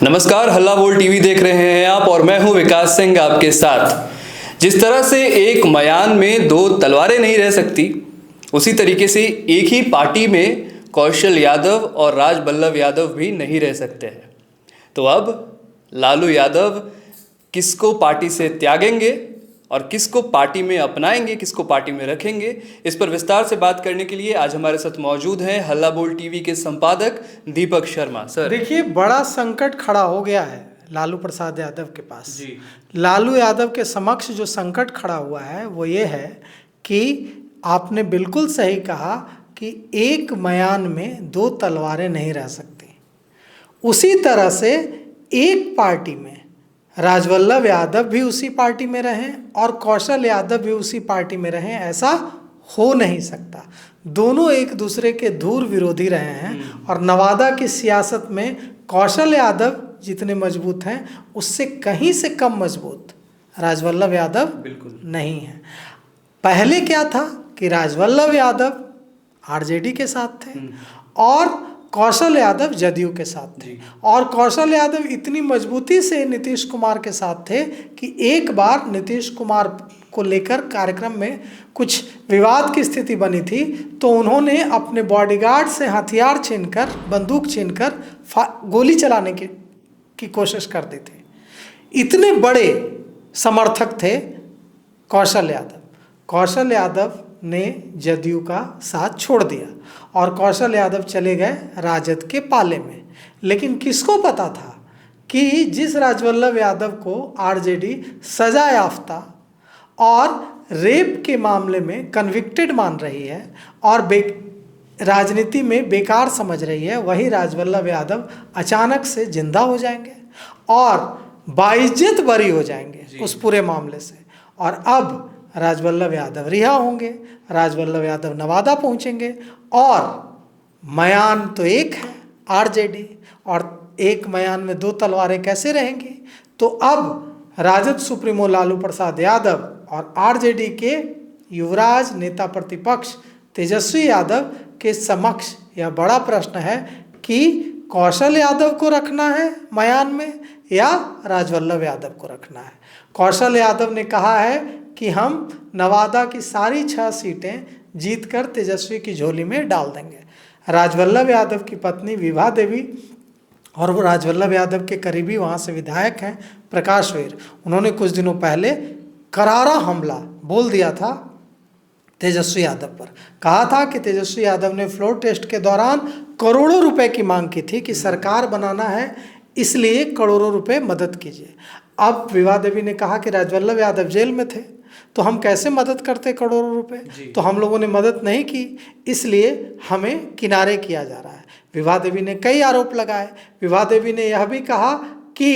नमस्कार, हल्ला बोल टीवी देख रहे हैं आप और मैं हूं विकास सिंह आपके साथ। जिस तरह से एक मयान में दो तलवारें नहीं रह सकती, उसी तरीके से एक ही पार्टी में कौशल यादव और राजबल्लभ यादव भी नहीं रह सकते हैं। तो अब लालू यादव किसको पार्टी से त्यागेंगे और किसको पार्टी में अपनाएंगे, किसको पार्टी में रखेंगे, इस पर विस्तार से बात करने के लिए आज हमारे साथ मौजूद हैं हल्ला बोल टीवी के संपादक दीपक शर्मा। सर देखिए, बड़ा संकट खड़ा हो गया है लालू प्रसाद यादव के पास जी। लालू यादव के समक्ष जो संकट खड़ा हुआ है वो ये है कि आपने बिल्कुल सही कहा कि एक मयान में दो तलवारें नहीं रह सकती। उसी तरह से एक पार्टी में राजबल्लभ यादव भी उसी पार्टी में रहें और कौशल यादव भी उसी पार्टी में रहें, ऐसा हो नहीं सकता। दोनों एक दूसरे के धूर विरोधी रहे हैं और नवादा की सियासत में कौशल यादव जितने मजबूत हैं उससे कहीं से कम मजबूत राजबल्लभ यादव बिल्कुल नहीं है। पहले क्या था कि राजबल्लभ यादव आरजेडी के साथ थे और कौशल यादव जदयू के साथ थे, और कौशल यादव इतनी मजबूती से नीतीश कुमार के साथ थे कि एक बार नीतीश कुमार को लेकर कार्यक्रम में कुछ विवाद की स्थिति बनी थी तो उन्होंने अपने बॉडीगार्ड से हथियार छीनकर, बंदूक छीनकर गोली चलाने की कोशिश कर दी थी। इतने बड़े समर्थक थे कौशल यादव। कौशल यादव ने जदयू का साथ छोड़ दिया और कौशल यादव चले गए राजद के पाले में। लेकिन किसको पता था कि जिस राजबल्लभ यादव को आरजेडी सजा याफ्ता और रेप के मामले में कन्विक्टेड मान रही है और राजनीति में बेकार समझ रही है, वही राजबल्लभ यादव अचानक से जिंदा हो जाएंगे और बाइज्जत बरी हो जाएंगे उस पूरे मामले से। और अब राजबल्लभ यादव रिहा होंगे, राजबल्लभ यादव नवादा पहुंचेंगे और मयान तो एक है आरजेडी, और एक मयान में दो तलवारें कैसे रहेंगी। तो अब राजद सुप्रीमो लालू प्रसाद यादव और आरजेडी के युवराज नेता प्रतिपक्ष तेजस्वी यादव के समक्ष यह बड़ा प्रश्न है कि कौशल यादव को रखना है मयान में या राजबल्लभ यादव को रखना है। कौशल यादव ने कहा है कि हम नवादा की सारी 6 सीटें जीतकर तेजस्वी की झोली में डाल देंगे। राजबल्लभ यादव की पत्नी विभा देवी और वो राजबल्लभ यादव के करीबी वहाँ से विधायक हैं प्रकाश वीर, उन्होंने कुछ दिनों पहले करारा हमला बोल दिया था तेजस्वी यादव पर। कहा था कि तेजस्वी यादव ने फ्लोर टेस्ट के दौरान करोड़ों रुपए की मांग की थी कि सरकार बनाना है, इसलिए करोड़ों रुपए मदद कीजिए। अब विभा देवी ने कहा कि राजबल्लभ यादव जेल में थे तो हम कैसे मदद करते करोड़ों रुपए, तो हम लोगों ने मदद नहीं की, इसलिए हमें किनारे किया जा रहा है। विभा देवी ने कई आरोप लगाए। विभा देवी ने यह भी कहा कि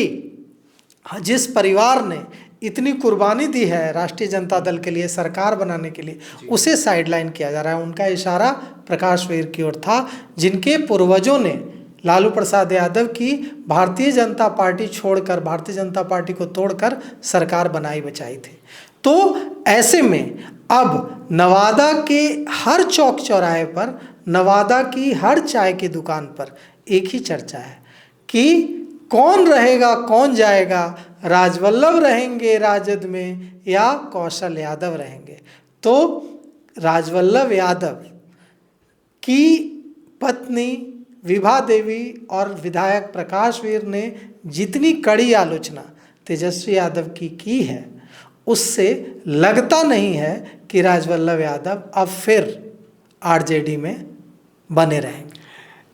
जिस परिवार ने इतनी कुर्बानी दी है राष्ट्रीय जनता दल के लिए, सरकार बनाने के लिए, उसे साइडलाइन किया जा रहा है। उनका इशारा प्रकाश वीर की ओर था, जिनके पूर्वजों ने लालू प्रसाद यादव की भारतीय जनता पार्टी छोड़कर, भारतीय जनता पार्टी को तोड़कर सरकार बनाई बचाई थी। तो ऐसे में अब नवादा के हर चौक चौराहे पर, नवादा की हर चाय की दुकान पर एक ही चर्चा है कि कौन रहेगा कौन जाएगा, राजबल्लभ रहेंगे राजद में या कौशल यादव रहेंगे। तो राजबल्लभ यादव की पत्नी विभा देवी और विधायक प्रकाश वीर ने जितनी कड़ी आलोचना तेजस्वी यादव की है, उससे लगता नहीं है कि राजबल्लभ यादव अब फिर आरजेडी में बने रहेंगे।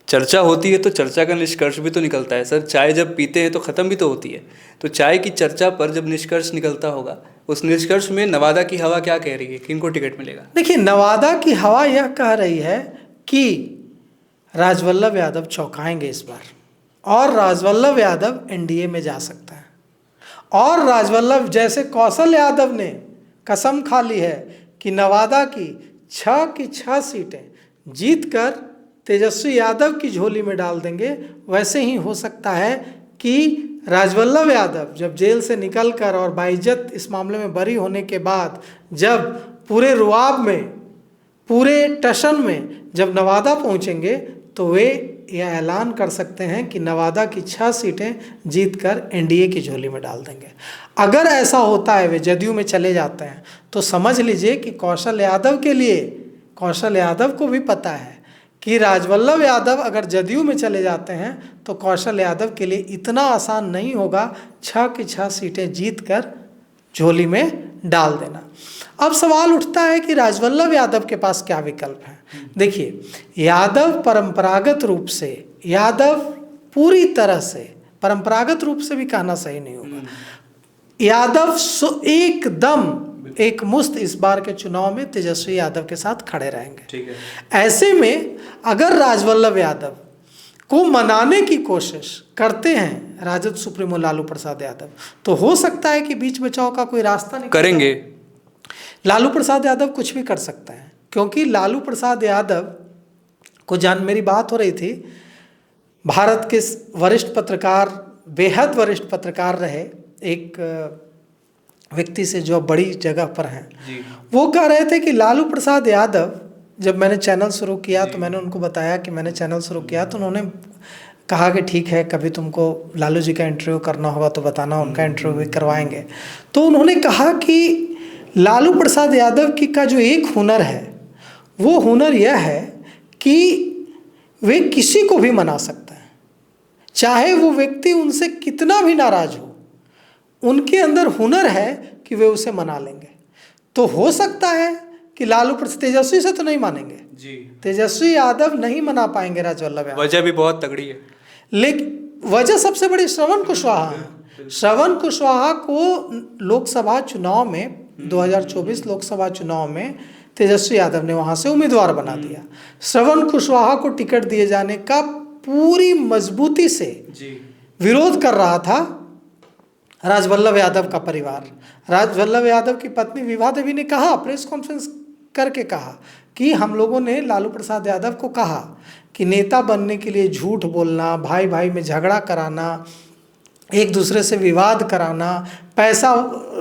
चर्चा होती है तो चर्चा का निष्कर्ष भी तो निकलता है सर। चाय जब पीते हैं तो ख़त्म भी तो होती है। तो चाय की चर्चा पर जब निष्कर्ष निकलता होगा, उस निष्कर्ष में नवादा की हवा क्या कह रही है, किनको टिकट मिलेगा? देखिए, नवादा की हवा यह कह रही है कि राजबल्लभ यादव चौंकाएंगे इस बार और राजबल्लभ यादव एनडीए में जा सकता है। और राजबल्लभ, जैसे कौशल यादव ने कसम खा ली है कि नवादा की 6 सीटें जीतकर तेजस्वी यादव की झोली में डाल देंगे, वैसे ही हो सकता है कि राजबल्लभ यादव जब जेल से निकलकर और बाइज्जत इस मामले में बरी होने के बाद, जब पूरे रुआब में, पूरे टशन में जब नवादा पहुंचेंगे तो वे यह ऐलान कर सकते हैं कि नवादा की 6 सीटें जीतकर एनडीए की झोली में डाल देंगे। अगर ऐसा होता है, वे जदयू में चले जाते हैं, तो समझ लीजिए कि कौशल यादव के लिए, कौशल यादव को भी पता है कि राजवल्लभ यादव अगर जदयू में चले जाते हैं तो कौशल यादव के लिए इतना आसान नहीं होगा 6 की 6 सीटें जीतकर झोली में डाल देना। अब सवाल उठता है कि राजवल्लभ यादव के पास क्या विकल्प है। देखिए, यादव परंपरागत रूप से, यादव पूरी तरह से, परंपरागत रूप से भी कहना सही नहीं होगा, यादव एकदम एक मुश्त इस बार के चुनाव में तेजस्वी यादव के साथ खड़े रहेंगे। ठीक है। ऐसे में अगर राजवल्लभ यादव को मनाने की कोशिश करते हैं राजद सुप्रीमो लालू प्रसाद यादव, तो हो सकता है कि बीच बचाव का कोई रास्ता नहीं करेंगे। लालू प्रसाद यादव कुछ भी कर सकते हैं, क्योंकि लालू प्रसाद यादव को मेरी बात हो रही थी, भारत के वरिष्ठ पत्रकार, बेहद वरिष्ठ पत्रकार रहे एक व्यक्ति से जो बड़ी जगह पर हैं, वो कह रहे थे कि लालू प्रसाद यादव, जब मैंने चैनल शुरू किया तो मैंने उनको बताया कि मैंने चैनल शुरू किया, तो उन्होंने कहा कि ठीक है, कभी तुमको लालू जी का इंटरव्यू करना होगा तो बताना, उनका इंटरव्यू भी करवाएंगे। तो उन्होंने कहा कि लालू प्रसाद यादव की का जो एक हुनर है, वो हुनर यह है कि वे किसी को भी मना सकते हैं, चाहे वो व्यक्ति उनसे कितना भी नाराज हो, उनके अंदर हुनर है कि वे उसे मना लेंगे। तो हो सकता है कि लालू प्रसाद, तेजस्वी से तो नहीं मानेंगे जी, तेजस्वी यादव नहीं मना पाएंगे राजवल्लभ यादव, वजह भी बहुत तगड़ी है, लेकिन वजह सबसे बड़ी श्रवण कुशवाहा है। श्रवण कुशवाहा को लोकसभा चुनाव में, 2024 लोकसभा चुनाव में तेजस्वी यादव ने वहां से उम्मीदवार बना दिया। श्रवण कुशवाहा को टिकट दिए जाने का पूरी मजबूती से विरोध कर रहा था राजवल्लभ यादव का परिवार। राजवल्लभ यादव की पत्नी विभा देवी ने कहा, प्रेस कॉन्फ्रेंस करके कहा कि हम लोगों ने लालू प्रसाद यादव को कहा कि नेता बनने के लिए झूठ बोलना, भाई भाई में झगड़ा कराना, एक दूसरे से विवाद कराना, पैसा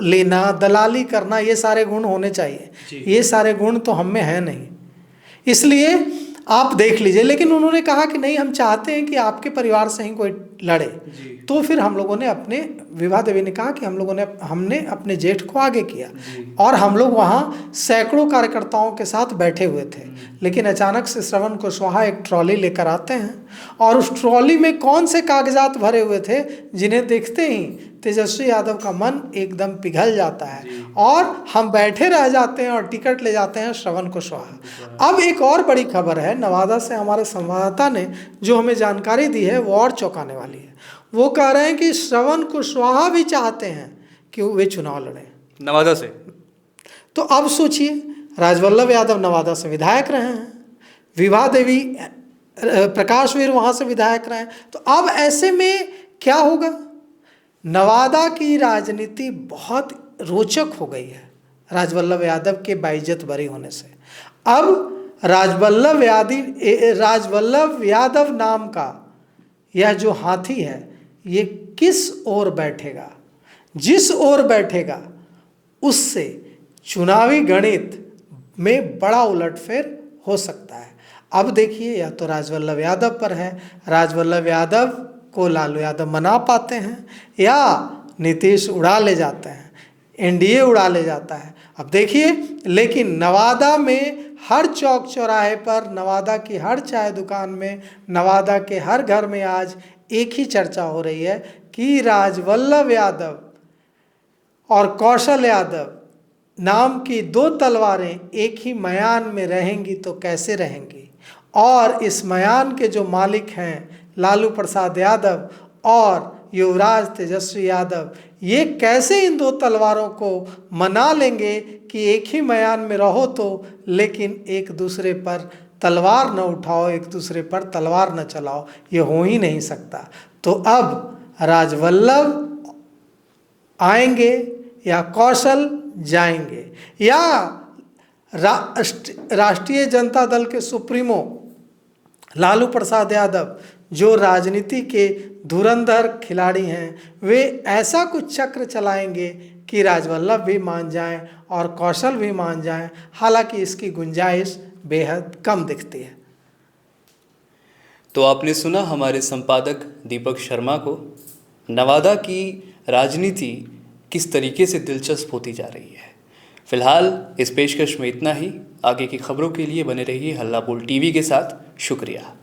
लेना, दलाली करना, ये सारे गुण होने चाहिए। ये सारे गुण तो हम में है नहीं, इसलिए आप देख लीजिए। लेकिन उन्होंने कहा कि नहीं, हम चाहते हैं कि आपके परिवार से ही कोई लड़े। तो फिर हम लोगों ने अपने, विभा देवी ने कहा कि हमने अपने जेठ को आगे किया और हम लोग वहाँ सैकड़ों कार्यकर्ताओं के साथ बैठे हुए थे। लेकिन अचानक से श्रवण कुशवाहा एक ट्रॉली लेकर आते हैं और उस ट्रॉली में कौन से कागजात भरे हुए थे जिन्हें देखते ही तेजस्वी यादव का मन एकदम पिघल जाता है और हम बैठे रह जाते हैं और टिकट ले जाते हैं श्रवण कुशवाहा। अब एक और बड़ी खबर है, नवादा से हमारे संवाददाता ने जो हमें जानकारी दी है वो और चौंकाने वाली है। वो कह रहे हैं कि श्रवण कुशवाहा भी चाहते हैं कि वे चुनाव लड़ें नवादा से। तो अब सोचिए, राजवल्लभ यादव नवादा से विधायक रहे हैं, विभा देवी, प्रकाश वीर वहाँ से विधायक रहे हैं, तो अब ऐसे में क्या होगा? नवादा की राजनीति बहुत रोचक हो गई है राजवल्लभ यादव के बाइज्जत बरी होने से। अब राजवल्लभ यादव नाम का यह जो हाथी है, ये किस ओर बैठेगा? जिस ओर बैठेगा उससे चुनावी गणित में बड़ा उलटफेर हो सकता है। अब देखिए, या तो राजवल्लभ यादव पर है, राजवल्लभ यादव को लालू यादव मना पाते हैं या नीतीश उड़ा ले जाते हैं, एनडीए उड़ा ले जाता है। अब देखिए, लेकिन नवादा में हर चौक चौराहे पर, नवादा की हर चाय दुकान में, नवादा के हर घर में आज एक ही चर्चा हो रही है कि राजवल्लभ यादव और कौशल यादव नाम की दो तलवारें एक ही मयान में रहेंगी तो कैसे रहेंगी, और इस मयान के जो मालिक हैं लालू प्रसाद यादव और युवराज तेजस्वी यादव, ये कैसे इन दो तलवारों को मना लेंगे कि एक ही मयान में रहो तो, लेकिन एक दूसरे पर तलवार न उठाओ, एक दूसरे पर तलवार न चलाओ, ये हो ही नहीं सकता। तो अब राजवल्लभ आएंगे या कौशल जाएंगे, या राष्ट्रीय जनता दल के सुप्रीमो लालू प्रसाद यादव जो राजनीति के धुरंधर खिलाड़ी हैं, वे ऐसा कुछ चक्र चलाएंगे कि राजवल्लभ भी मान जाएं और कौशल भी मान जाएं। हालांकि इसकी गुंजाइश बेहद कम दिखती है। तो आपने सुना हमारे संपादक दीपक शर्मा को। नवादा की राजनीति किस तरीके से दिलचस्प होती जा रही है। फिलहाल इस पेशकश में इतना ही। आगे की खबरों के लिए बने रहिए हल्ला बोल टीवी के साथ। शुक्रिया।